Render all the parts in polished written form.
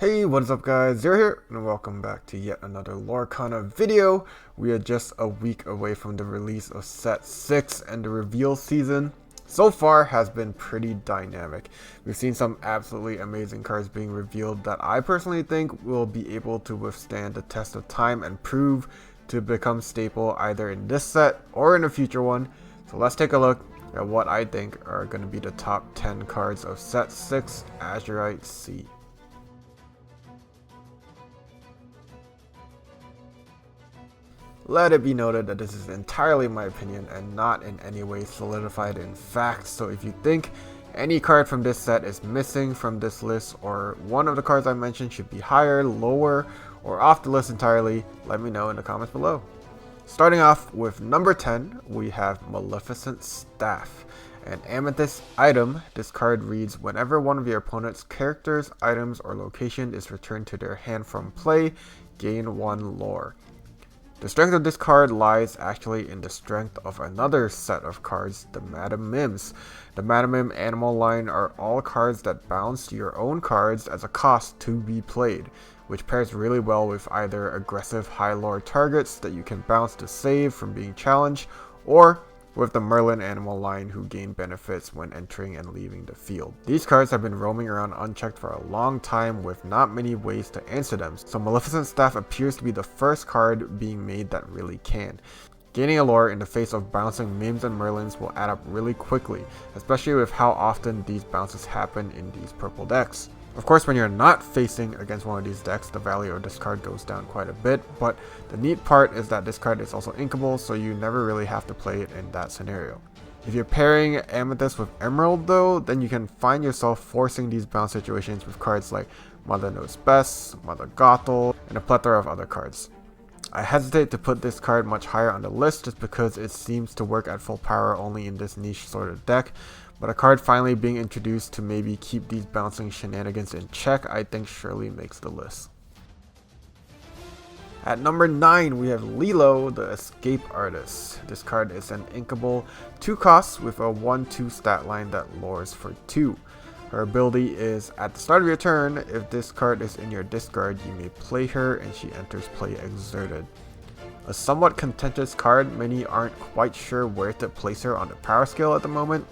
Hey, what is up guys, Zero here, and welcome back to yet another Lorcana video. We are just a week away from the release of set 6 and the reveal season. So far has been pretty dynamic. We've seen some absolutely amazing cards being revealed that I personally think will be able to withstand the test of time and prove to become staple either in this set or in a future one. So let's take a look at what I think are going to be the top 10 cards of set 6 Azurite Sea. Let it be noted that this is entirely my opinion and not in any way solidified in fact, so if you think any card from this set is missing from this list or one of the cards I mentioned should be higher, lower, or off the list entirely, let me know in the comments below. Starting off with number 10, we have Maleficent Staff. An amethyst item, this card reads, whenever one of your opponent's characters, items, or location is returned to their hand from play, gain 1 lore. The strength of this card lies actually in the strength of another set of cards, the Madam Mims. The Madam Mim animal line are all cards that bounce your own cards as a cost to be played, which pairs really well with either aggressive high lore targets that you can bounce to save from being challenged, or with the Merlin animal line who gain benefits when entering and leaving the field. These cards have been roaming around unchecked for a long time with not many ways to answer them, so Maleficent Staff appears to be the first card being made that really can. Gaining a lore in the face of bouncing Mims and Merlins will add up really quickly, especially with how often these bounces happen in these purple decks. Of course, when you're not facing against one of these decks, the value of this card goes down quite a bit, but the neat part is that this card is also inkable, so you never really have to play it in that scenario. If you're pairing Amethyst with Emerald though, then you can find yourself forcing these bounce situations with cards like Mother Knows Best, Mother Gothel, and a plethora of other cards. I hesitate to put this card much higher on the list just because it seems to work at full power only in this niche sort of deck, but a card finally being introduced to maybe keep these bouncing shenanigans in check I think surely makes the list. At number 9 we have Lilo, the Escape Artist. This card is an inkable 2 costs with a 1/2 stat line that lures for 2. Her ability is, at the start of your turn, if this card is in your discard, you may play her and she enters play exerted. A somewhat contentious card, many aren't quite sure where to place her on the power scale at the moment.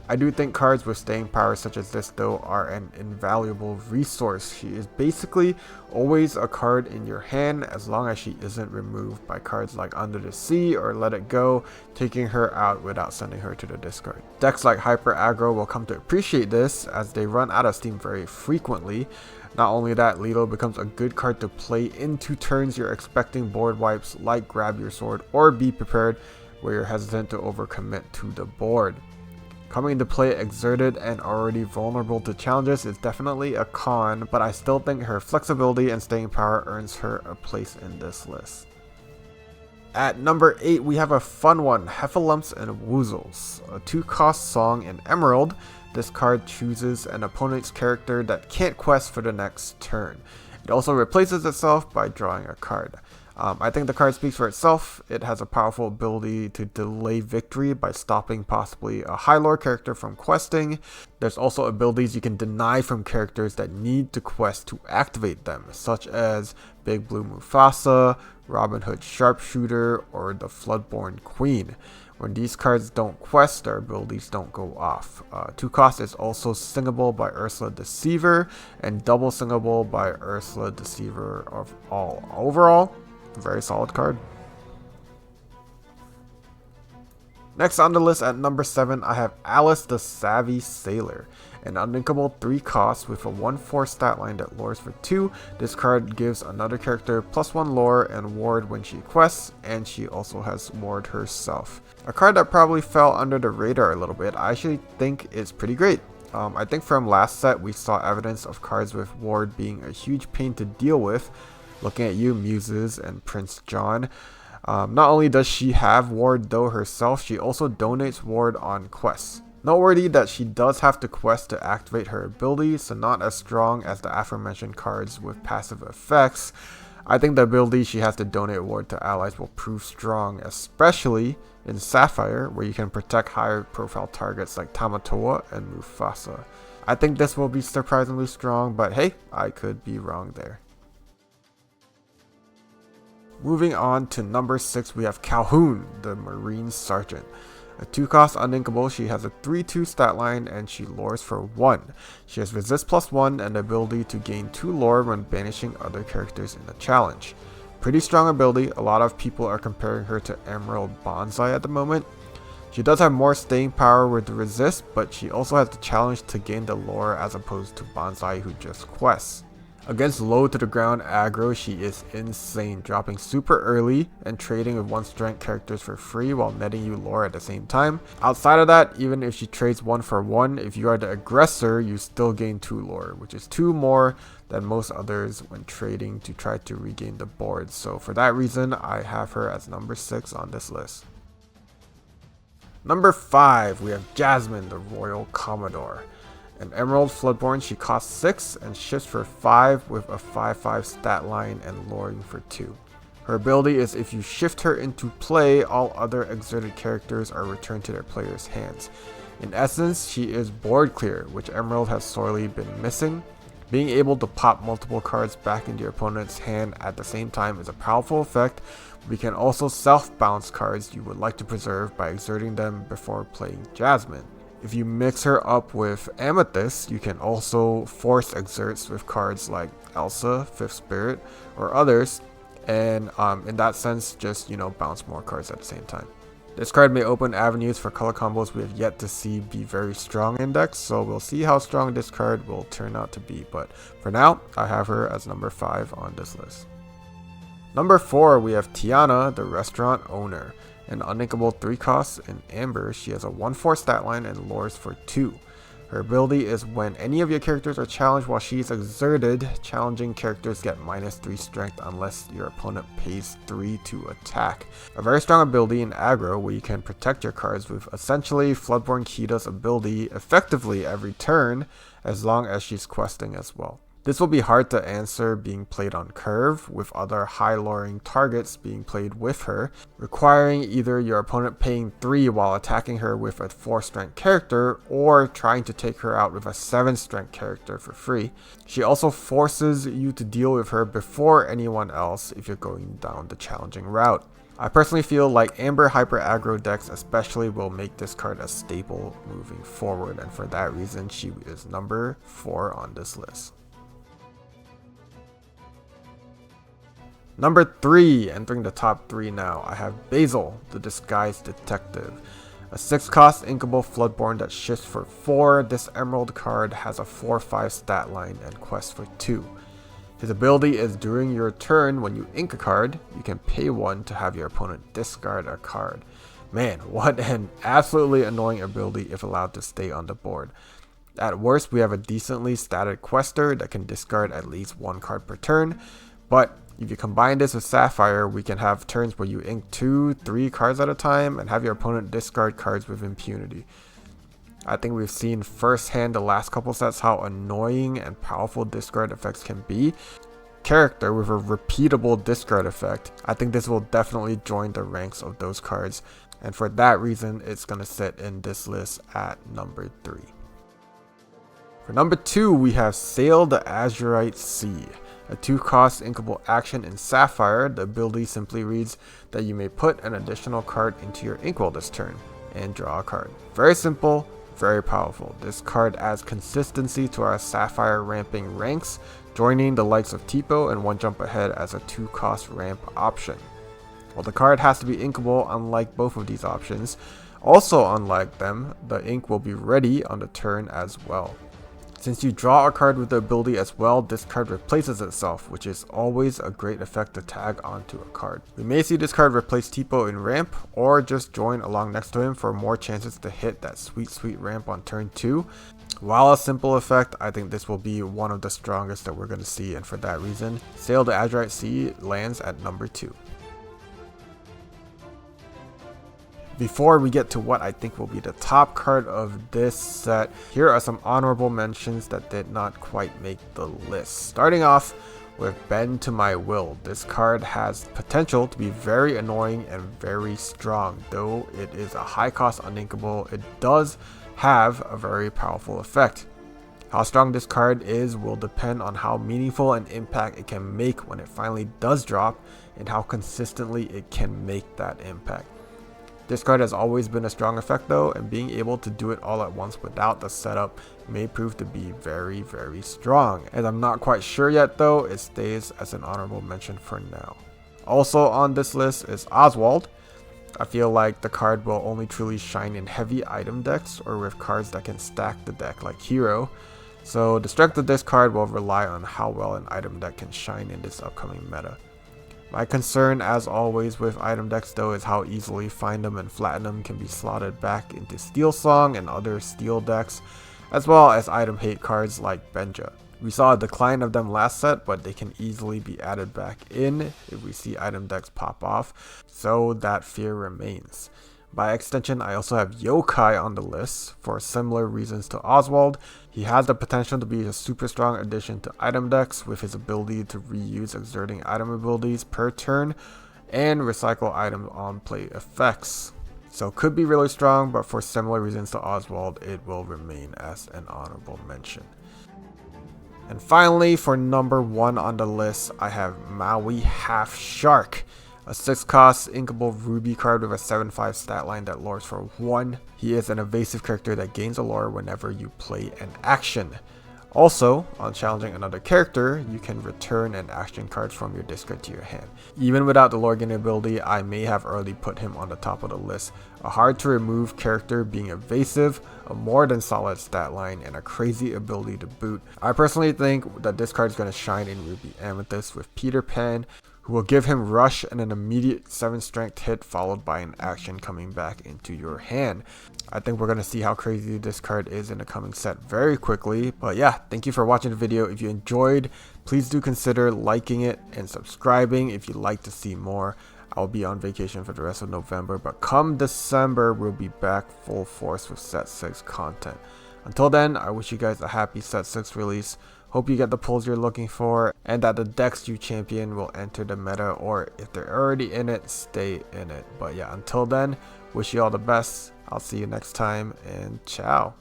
I do think cards with staying power such as this though are an invaluable resource. She is basically always a card in your hand as long as she isn't removed by cards like Under the Sea or Let It Go, taking her out without sending her to the discard. Decks like Hyper Aggro will come to appreciate this as they run out of steam very frequently. Not only that, Lilo becomes a good card to play into turns you're expecting board wipes like Grab Your Sword or Be Prepared, where you're hesitant to overcommit to the board. Coming into play exerted and already vulnerable to challenges is definitely a con, but I still think her flexibility and staying power earns her a place in this list. At number 8 we have a fun one, Heffalumps and Woozles. A 2-cost song in Emerald, this card chooses an opponent's character that can't quest for the next turn. It also replaces itself by drawing a card. I think the card speaks for itself. It has a powerful ability to delay victory by stopping possibly a high lore character from questing. There's also abilities you can deny from characters that need to quest to activate them, such as Big Blue Mufasa, Robin Hood Sharpshooter, or the Floodborn Queen. When these cards don't quest, their abilities don't go off. 2 cost is also singable by Ursula Deceiver, and double singable by Ursula Deceiver of all. Overall, very solid card. Next on the list at number 7, I have Alice the Savvy Sailor. An uninkable 3 costs with a 1/4 stat line that lures for 2. This card gives another character +1 lore and ward when she quests, and she also has ward herself. A card that probably fell under the radar a little bit. I actually think it's pretty great. I think from last set we saw evidence of cards with ward being a huge pain to deal with. Looking at you, Muses and Prince John. Not only does she have ward though herself, she also donates ward on quests. Noteworthy that she does have to quest to activate her ability, so not as strong as the aforementioned cards with passive effects. I think the ability she has to donate ward to allies will prove strong, especially in Sapphire, where you can protect higher profile targets like Tamatoa and Mufasa. I think this will be surprisingly strong, but hey, I could be wrong there. Moving on to number 6, we have Calhoun, the Marine Sergeant. A 2-cost uninkable, she has a 3-2 stat line and she lures for 1. She has resist +1 and the ability to gain 2 lore when banishing other characters in a challenge. Pretty strong ability, a lot of people are comparing her to Emerald Bonsai at the moment. She does have more staying power with the resist, but she also has the challenge to gain the lore as opposed to Bonsai who just quests. Against low to the ground aggro, she is insane, dropping super early and trading with 1 strength characters for free while netting you lore at the same time. Outside of that, even if she trades 1 for 1, if you are the aggressor, you still gain 2 lore, which is 2 more than most others when trading to try to regain the board. So for that reason, I have her as number 6 on this list. Number 5, we have Jasmine, the Royal Commodore. An Emerald Floodborn, she costs 6 and shifts for 5 with a 5/5 stat line and luring for 2. Her ability is if you shift her into play, all other exerted characters are returned to their player's hands. In essence, she is board clear, which Emerald has sorely been missing. Being able to pop multiple cards back into your opponent's hand at the same time is a powerful effect. We can also self-bounce cards you would like to preserve by exerting them before playing Jasmine. If you mix her up with Amethyst, you can also force exerts with cards like Elsa, 5th Spirit, or others, and in that sense, just, bounce more cards at the same time. This card may open avenues for color combos we have yet to see be very strong in decks, so we'll see how strong this card will turn out to be, but for now, I have her as number 5 on this list. Number 4, we have Tiana, the Restaurant Owner. An uninkable 3 costs in Amber, she has a 1/4 stat line and lures for 2. Her ability is when any of your characters are challenged while she is exerted, challenging characters get -3 strength unless your opponent pays 3 to attack. A very strong ability in aggro where you can protect your cards with essentially Floodborn Kita's ability effectively every turn as long as she's questing as well. This will be hard to answer being played on curve, with other high luring targets being played with her, requiring either your opponent paying 3 while attacking her with a 4 strength character, or trying to take her out with a 7 strength character for free. She also forces you to deal with her before anyone else if you're going down the challenging route. I personally feel like Amber Hyper Aggro decks especially will make this card a staple moving forward, and for that reason she is number 4 on this list. Number 3, entering the top 3 now, I have Basil, the Disguised Detective. A 6-cost inkable Floodborn that shifts for 4, this Emerald card has a 4/5 stat line and quest for 2. His ability is during your turn when you ink a card, you can pay 1 to have your opponent discard a card. Man, what an absolutely annoying ability if allowed to stay on the board. At worst, we have a decently statted quester that can discard at least 1 card per turn, but if you combine this with Sapphire, we can have turns where you ink 2-3 cards at a time and have your opponent discard cards with impunity. I think we've seen firsthand the last couple sets how annoying and powerful discard effects can be. Character with a repeatable discard effect, I think this will definitely join the ranks of those cards, and for that reason, it's going to sit in this list at number 3. For number 2, we have Sail the Azurite Sea. A 2-cost inkable action in Sapphire, the ability simply reads that you may put an additional card into your inkwell this turn and draw a card. Very simple, very powerful. This card adds consistency to our Sapphire ramping ranks, joining the likes of Tipo and One Jump Ahead as a 2-cost ramp option. While the card has to be inkable, unlike both of these options, also unlike them, the ink will be ready on the turn as well. Since you draw a card with the ability as well, this card replaces itself, which is always a great effect to tag onto a card. We may see this card replace Tipo in ramp, or just join along next to him for more chances to hit that sweet ramp on turn 2. While a simple effect, I think this will be one of the strongest that we're going to see, and for that reason, Sail the Azurite Sea lands at number 2. Before we get to what I think will be the top card of this set, here are some honorable mentions that did not quite make the list. Starting off with Bend to My Will. This card has potential to be very annoying and very strong. Though it is a high cost uninkable, it does have a very powerful effect. How strong this card is will depend on how meaningful an impact it can make when it finally does drop, and how consistently it can make that impact. This card has always been a strong effect though, and being able to do it all at once without the setup may prove to be very, very strong. And I'm not quite sure yet though, it stays as an honorable mention for now. Also on this list is Oswald. I feel like the card will only truly shine in heavy item decks or with cards that can stack the deck like Hero. So the strength of this card will rely on how well an item deck can shine in this upcoming meta. My concern as always with item decks though is how easily Find'em and Flatten'em can be slotted back into Steel Song and other steel decks, as well as item hate cards like Benja. We saw a decline of them last set, but they can easily be added back in if we see item decks pop off, so that fear remains. By extension, I also have Yokai on the list for similar reasons to Oswald. He has the potential to be a super strong addition to item decks with his ability to reuse exerting item abilities per turn and recycle items on play effects. So could be really strong, but for similar reasons to Oswald, it will remain as an honorable mention. And finally, for number 1 on the list, I have Maui Half Shark. A 6-cost inkable ruby card with a 7/5 stat line that lures for 1. He is an evasive character that gains a lure whenever you play an action. Also, on challenging another character, you can return an action card from your discard to your hand. Even without the Lorcana ability, I may have already put him on the top of the list. A hard to remove character being evasive, a more than solid stat line, and a crazy ability to boot. I personally think that this card is going to shine in Ruby Amethyst with Peter Pan, who will give him rush and an immediate 7 strength hit followed by an action coming back into your hand. I think we're going to see how crazy this card is in the coming set very quickly. But yeah, thank you for watching the video. If you enjoyed, please do consider liking it and subscribing if you'd like to see more. I'll be on vacation for the rest of November, but come December, we'll be back full force with Set 6 content. Until then, I wish you guys a happy Set 6 release. Hope you get the pulls you're looking for, and that the decks you champion will enter the meta, or if they're already in it, stay in it. But yeah, until then, wish you all the best. I'll see you next time, and ciao.